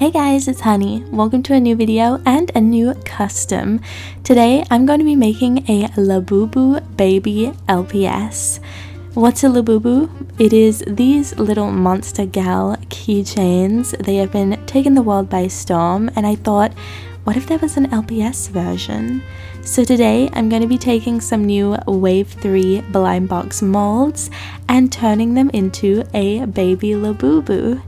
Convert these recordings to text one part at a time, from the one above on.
Hey guys, it's Honey. Welcome to a new video and a new custom. Today I'm going to be making a Labubu Baby LPS. What's a Labubu? It is these little monster gal keychains. They have been taking the world by storm, and I thought, what if there was an LPS version? So today I'm going to be taking some new Wave 3 blind box molds and turning them into a Baby Labubu.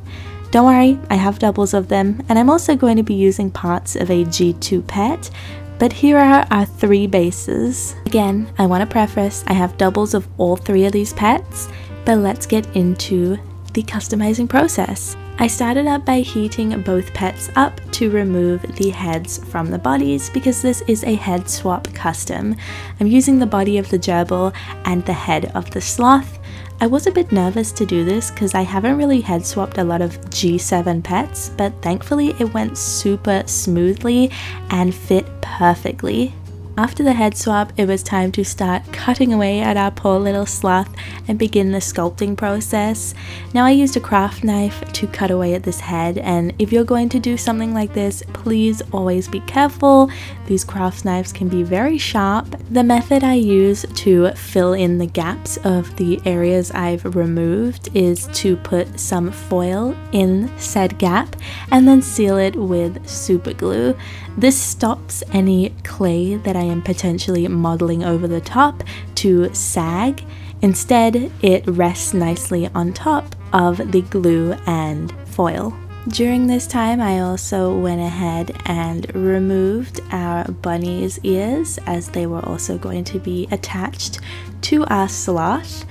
Don't worry, I have doubles of them, and I'm also going to be using parts of a G2 pet, but here are our 3 bases. Again, I want to preface, I have doubles of all 3 of these pets, but let's get into the customizing process. I started up by heating both pets up to remove the heads from the bodies because this is a head swap custom. I'm using the body of the gerbil and the head of the sloth. I was a bit nervous to do this because I haven't really head swapped a lot of G7 pets, but thankfully it went super smoothly and fit perfectly. After the head swap, it was time to start cutting away at our poor little sloth and begin the sculpting process. Now I used a craft knife to cut away at this head, and if you're going to do something like this, please always be careful. These craft knives can be very sharp. The method I use to fill in the gaps of the areas I've removed is to put some foil in said gap and then seal it with super glue. This stops any clay that I am potentially modeling over the top to sag. Instead, it rests nicely on top of the glue and foil. During this time, I also went ahead and removed our bunny's ears, as they were also going to be attached to our sloth.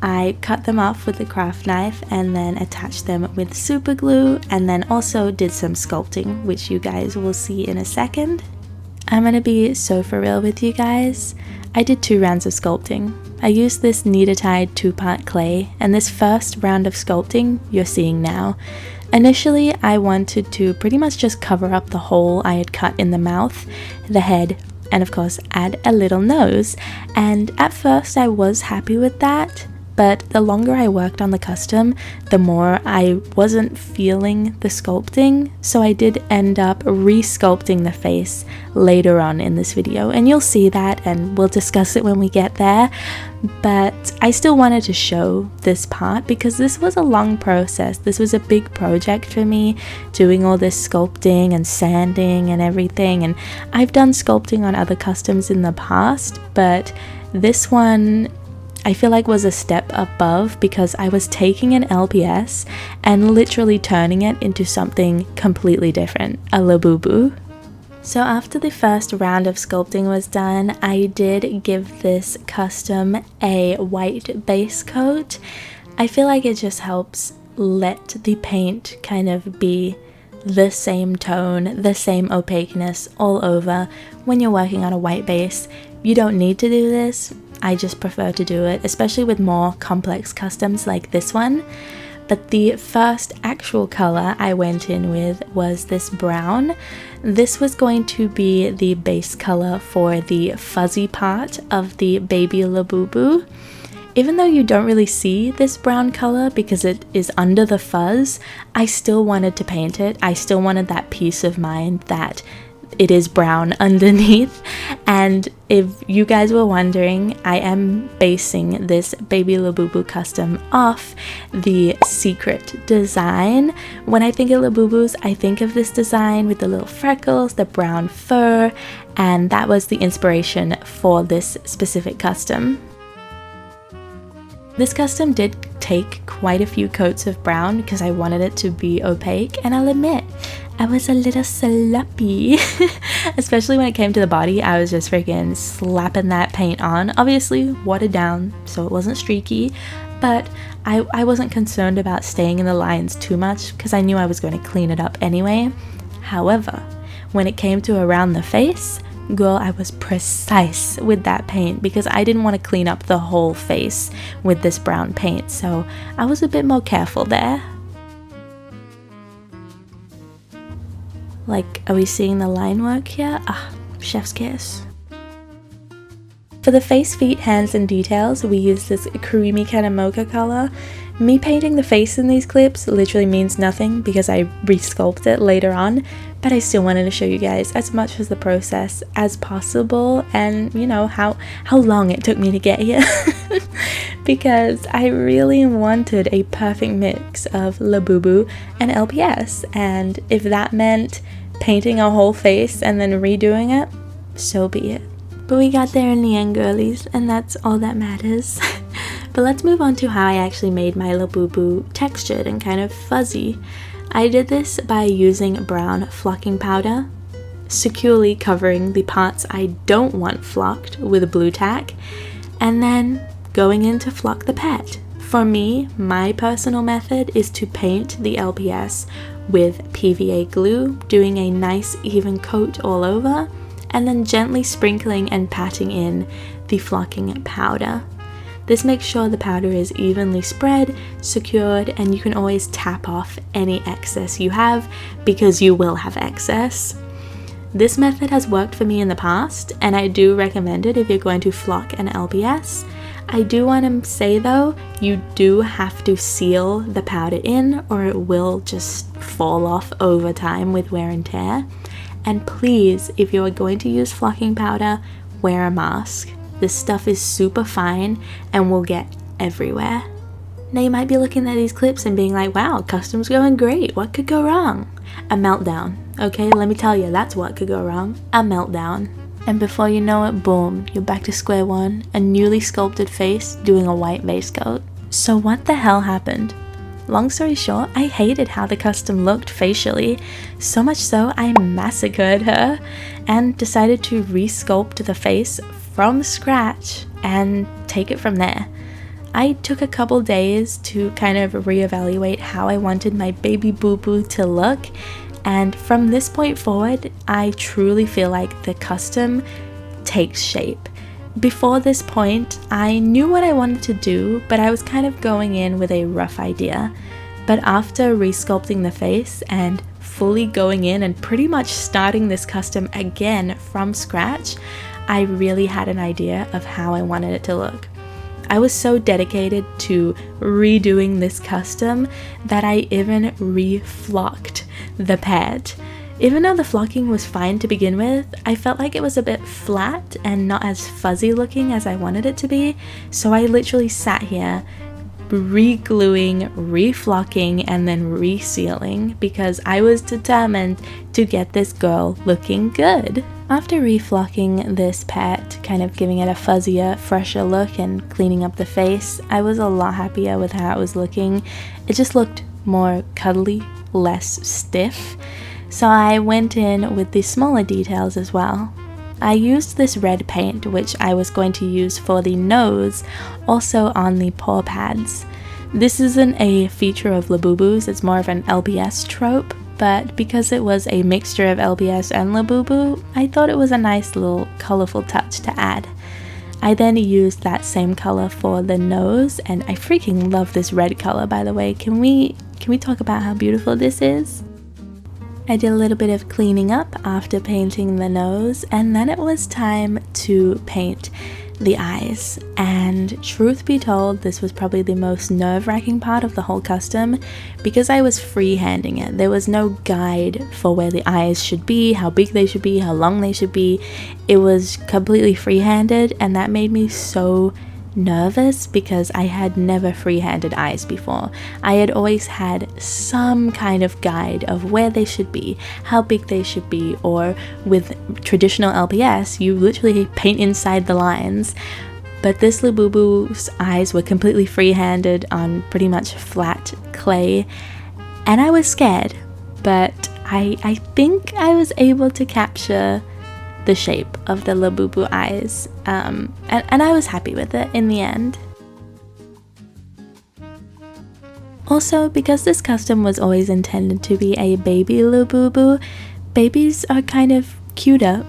I cut them off with a craft knife and then attached them with super glue, and then also did some sculpting, which you guys will see in a second. I'm gonna be so for real with you guys. I did 2 rounds of sculpting. I used this Kneader-Tide 2-part clay, and this first round of sculpting you're seeing now. Initially, I wanted to pretty much just cover up the hole I had cut in the mouth, the head, and of course add a little nose. And at first I was happy with that, but the longer I worked on the custom, the more I wasn't feeling the sculpting, so I did end up re-sculpting the face later on in this video, and you'll see that and we'll discuss it when we get there. But I still wanted to show this part because this was a long process. This was a big project for me, doing all this sculpting and sanding and everything, and I've done sculpting on other customs in the past, but this one I feel like was a step above because I was taking an LPS and literally turning it into something completely different, a Labubu. So after the first round of sculpting was done, I did give this custom a white base coat. I feel like it just helps let the paint kind of be the same tone, the same opaqueness all over when you're working on a white base. You don't need to do this. I just prefer to do it, especially with more complex customs like this one. But the first actual color I went in with was this brown. This was going to be the base color for the fuzzy part of the Baby Labubu. Even though you don't really see this brown color because it is under the fuzz, I still wanted to paint it. I still wanted that peace of mind that it is brown underneath. And if you guys were wondering, I am basing this Baby Labubu custom off the secret design. When I think of Labubus, I think of this design with the little freckles, the brown fur, and that was the inspiration for this specific custom. This custom did take quite a few coats of brown because I wanted it to be opaque, and I'll admit, I was a little sloppy. Especially when it came to the body, I was just freaking slapping that paint on. Obviously watered down so it wasn't streaky, but I wasn't concerned about staying in the lines too much because I knew I was going to clean it up anyway. However, when it came to around the face, girl, I was precise with that paint because I didn't want to clean up the whole face with this brown paint, so I was a bit more careful there. Like, are we seeing the line work here? Ah, chef's kiss. For the face, feet, hands, and details, we use this creamy kind of mocha color. Me painting the face in these clips literally means nothing because I resculpt it later on, but I still wanted to show you guys as much of the process as possible, and you know how long it took me to get here because I really wanted a perfect mix of Labubu and LPS, and if that meant painting a whole face and then redoing it, so be it. But we got there in the end, girlies, and that's all that matters. But let's move on to how I actually made my Labubu textured and kind of fuzzy. I did this by using brown flocking powder, securely covering the parts I don't want flocked with blue tack, and then going in to flock the pet. For me, my personal method is to paint the LPS with PVA glue, doing a nice even coat all over, and then gently sprinkling and patting in the flocking powder. This makes sure the powder is evenly spread, secured, and you can always tap off any excess you have, because you will have excess. This method has worked for me in the past, and I do recommend it if you're going to flock an LPS. I do want to say though, you do have to seal the powder in or it will just fall off over time with wear and tear. And please, if you are going to use flocking powder, wear a mask. This stuff is super fine and will get everywhere. Now you might be looking at these clips and being like, wow, custom's going great, what could go wrong? A meltdown. Okay, let me tell you, that's what could go wrong. A meltdown. And before you know it, boom, you're back to square one, a newly sculpted face doing a white base coat. So what the hell happened? Long story short, I hated how the custom looked facially, so much so I massacred her and decided to resculpt the face from scratch and take it from there. I took a couple days to kind of reevaluate how I wanted my Baby-bubu to look, and from this point forward, I truly feel like the custom takes shape. Before this point, I knew what I wanted to do, but I was kind of going in with a rough idea. But after resculpting the face and fully going in and pretty much starting this custom again from scratch, I really had an idea of how I wanted it to look. I was so dedicated to redoing this custom that I even re-flocked the pet. Even though the flocking was fine to begin with, I felt like it was a bit flat and not as fuzzy looking as I wanted it to be, so I literally sat here re-gluing, re-flocking, and then re-sealing because I was determined to get this girl looking good. After re-flocking this pet, kind of giving it a fuzzier, fresher look and cleaning up the face, I was a lot happier with how it was looking. It just looked more cuddly, less stiff. So I went in with the smaller details as well. I used this red paint, which I was going to use for the nose, also on the paw pads. This isn't a feature of Labubu's, it's more of an LPS trope, but because it was a mixture of LPS and Labubu, I thought it was a nice little colorful touch to add. I then used that same color for the nose, and I freaking love this red color, by the way. Can we talk about how beautiful this is? I did a little bit of cleaning up after painting the nose, and then it was time to paint the eyes. And truth be told, this was probably the most nerve-wracking part of the whole custom because I was freehanding it. There was no guide for where the eyes should be, how big they should be, how long they should be. It was completely freehanded, and that made me so nervous because I had never freehanded eyes before. I had always had some kind of guide of where they should be, how big they should be, or with traditional LPS, you literally paint inside the lines. But this Labubu's eyes were completely freehanded on pretty much flat clay, and I was scared, but I think I was able to capture the shape of the Labubu eyes, and I was happy with it in the end. Also, because this custom was always intended to be a baby Labubu, babies are kind of cuter.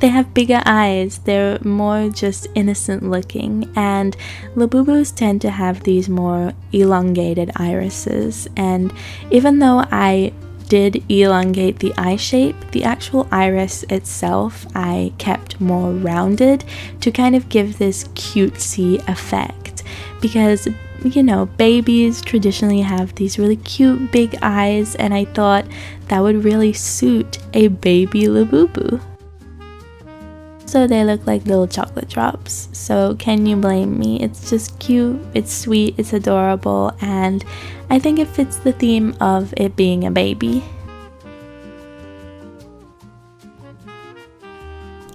They have bigger eyes, they're more just innocent looking, and Labubus tend to have these more elongated irises, and even though I did elongate the eye shape, the actual iris itself I kept more rounded to kind of give this cutesy effect, because you know, babies traditionally have these really cute big eyes, and I thought that would really suit a Baby Labubu. So they look like little chocolate drops. So can you blame me? It's just cute, it's sweet, it's adorable, and I think it fits the theme of it being a baby.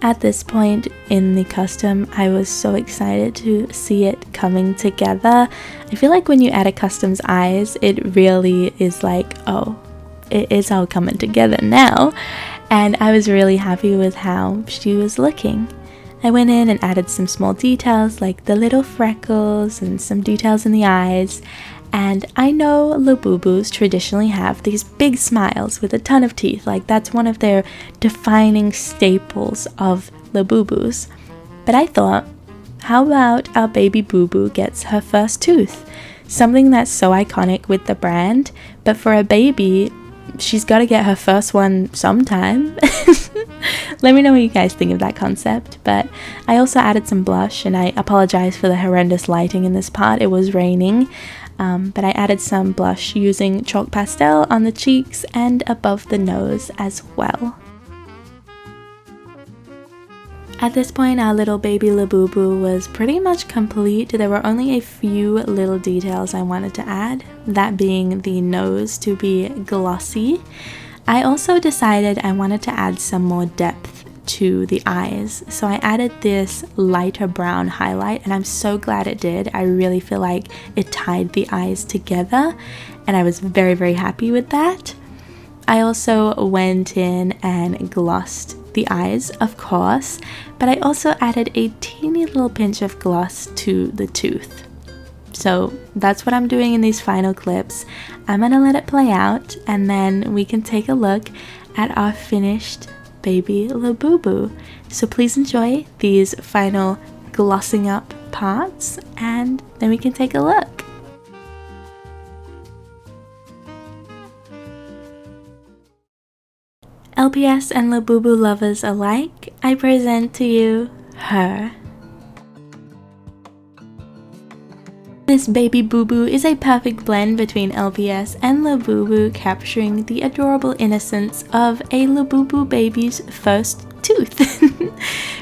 At this point in the custom, I was so excited to see it coming together. I feel like when you add a custom's eyes, it really is like, oh, it's all coming together now. And I was really happy with how she was looking. I went in and added some small details like the little freckles and some details in the eyes. And I know Labubus traditionally have these big smiles with a ton of teeth, like that's one of their defining staples of Labubus. But I thought, how about our Baby-bubu gets her first tooth? Something that's so iconic with the brand, but for a baby, she's got to get her first one sometime. Let me know what you guys think of that concept. But I also added some blush, and I apologize for the horrendous lighting in this part. It was raining. But I added some blush using chalk pastel on the cheeks and above the nose as well. At this point, our little Baby Labubu was pretty much complete. There were only a few little details I wanted to add, that being the nose to be glossy. I also decided I wanted to add some more depth to the eyes, so I added this lighter brown highlight, and I'm so glad it did. I really feel like it tied the eyes together, and I was very, very happy with that. I also went in and glossed the eyes, of course, but I also added a teeny little pinch of gloss to the tooth. So that's what I'm doing in these final clips. I'm gonna let it play out, and then we can take a look at our finished Baby Labubu. So please enjoy these final glossing up parts, and then we can take a look. LPS and Labubu lovers alike, I present to you her. This Baby-bubu is a perfect blend between LPS and Labubu, capturing the adorable innocence of a Labubu baby's first tooth.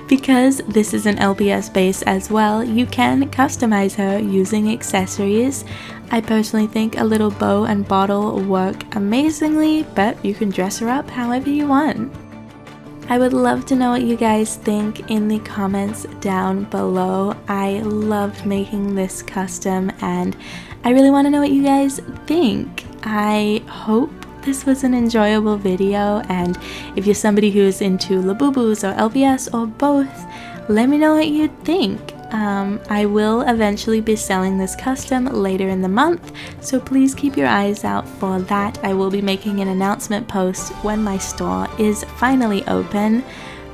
Because this is an LPS base as well, you can customize her using accessories. I personally think a little bow and bottle work amazingly, but you can dress her up however you want. I would love to know what you guys think in the comments down below. I loved making this custom, and I really want to know what you guys think. I hope this was an enjoyable video, and if you're somebody who's into Labubus or LPS or both, let me know what you think. I will eventually be selling this custom later in the month, so please keep your eyes out for that. I will be making an announcement post when my store is finally open.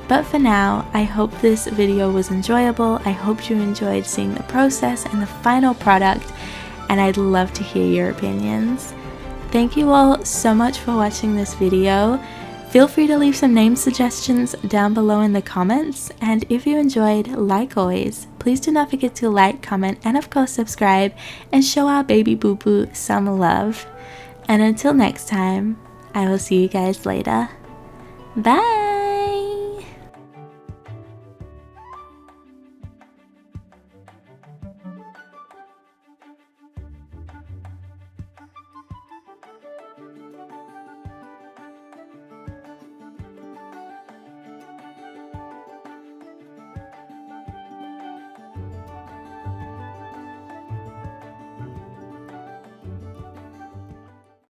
But for now, I hope this video was enjoyable. I hope you enjoyed seeing the process and the final product, and I'd love to hear your opinions. Thank you all so much for watching this video. Feel free to leave some name suggestions down below in the comments, and if you enjoyed, like always, please do not forget to like, comment, and of course subscribe, and show our Baby-bubu some love. And until next time, I will see you guys later. Bye!